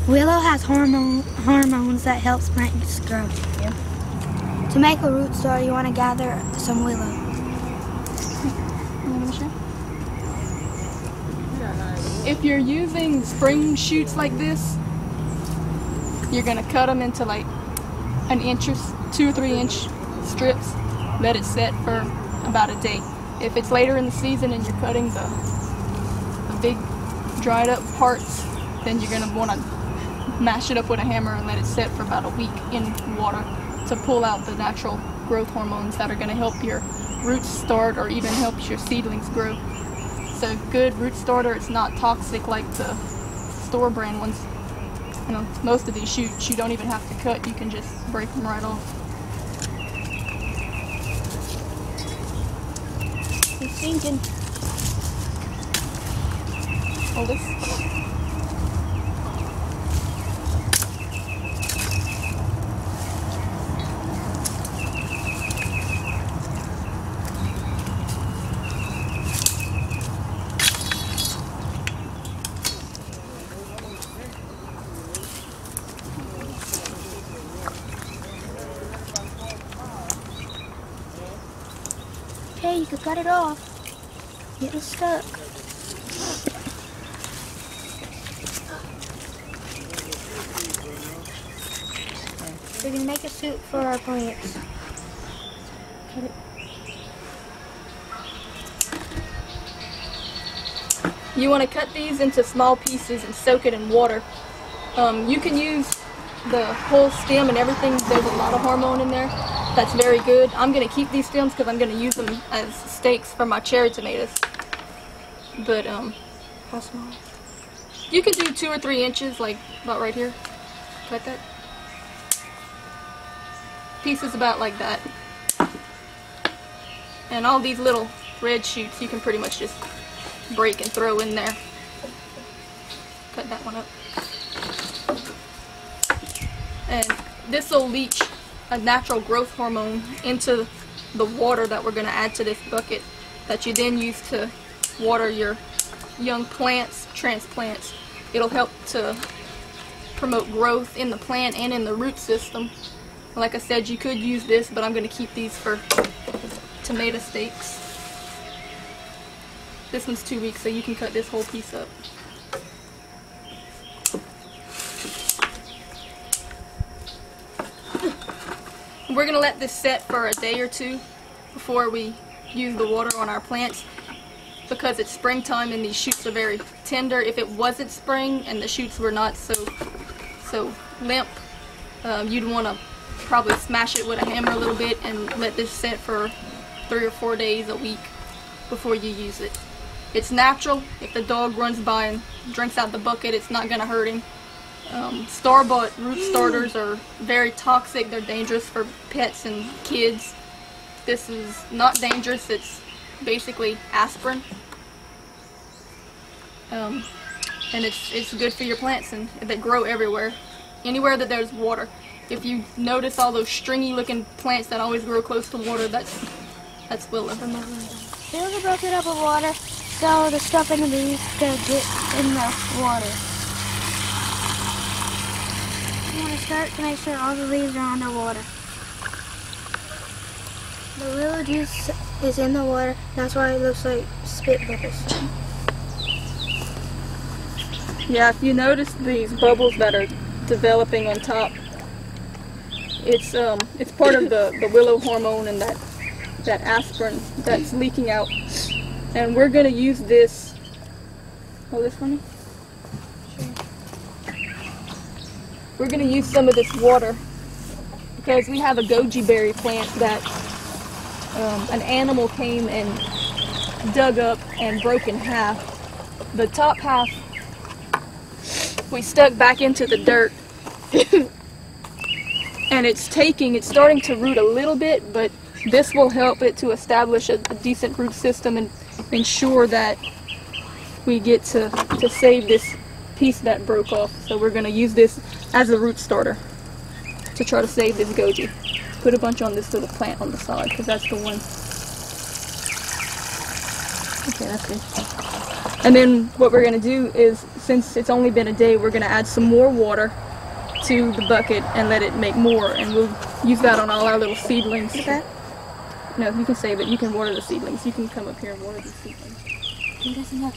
Willow has hormones that help plants grow. Yeah. To make a root starter, you want to gather some willow. If you're using spring shoots like this, you're gonna cut them into like 2 or 3 inch strips. Let it set for about a day. If it's later in the season and you're cutting the big dried up parts, then you're gonna want to mash it up with a hammer and let it set for about a week in water to pull out the natural growth hormones that are gonna help your roots start or even help your seedlings grow. It's a good root starter. It's not toxic like the store brand ones. You know, most of these shoots you don't even have to cut. You can just break them right off. It's sinking. Hold this. Okay, you can cut it off. Getting stuck. We're gonna make a suit for our plants. Cut it. You want to cut these into small pieces and soak it in water. You can use the whole stem and everything. There's a lot of hormone in there. That's very good. I'm going to keep these stems because I'm going to use them as stakes for my cherry tomatoes. But How small? you can do 2 or 3 inches, like about right here. Cut that. Pieces about like that. And all these little red shoots you can pretty much just break and throw in there. Cut that one up. And this will leach a natural growth hormone into the water that we're going to add to this bucket that you then use to water your young plants, transplants. It'll help to promote growth in the plant and in the root system. Like I said, you could use this, but I'm going to keep these for tomato stakes. This one's 2 weeks, so you can cut this whole piece up. We're going to let this set for a day or two before we use the water on our plants because it's springtime and these shoots are very tender. If it wasn't spring and the shoots were not so limp, you'd want to probably smash it with a hammer a little bit and let this set for 3 or 4 days a week before you use it. It's natural. If the dog runs by and drinks out the bucket, it's not going to hurt him. Store-bought root starters are very toxic. They're dangerous for pets and kids. This is not dangerous. It's basically aspirin. And it's good for your plants, and they grow everywhere. Anywhere that there's water. If you notice all those stringy looking plants that always grow close to water, that's willow. Fill the bucket up with water so the stuff in the leaves can get in the water. You want to start to make sure all the leaves are underwater. The willow juice is in the water, that's why it looks like spit bubbles. Yeah, if you notice these bubbles that are developing on top, it's part of the willow hormone and that aspirin that's leaking out. And we're going to use this. Hold this for me. We're going to use some of this water because we have a goji berry plant that an animal came and dug up and broke in half. The top half we stuck back into the dirt and it's starting to root a little bit, but this will help it to establish a decent root system and ensure that we get to save this piece that broke off. So we're going to use this as a root starter to try to save this goji. Put a bunch on this little plant on the side because that's the one. Okay, that's good. And then what we're going to do is, since it's only been a day, we're going to add some more water to the bucket and let it make more, and we'll use that on all our little seedlings. Okay. No, you can save it. You can water the seedlings. You can come up here and water the seedlings. He doesn't have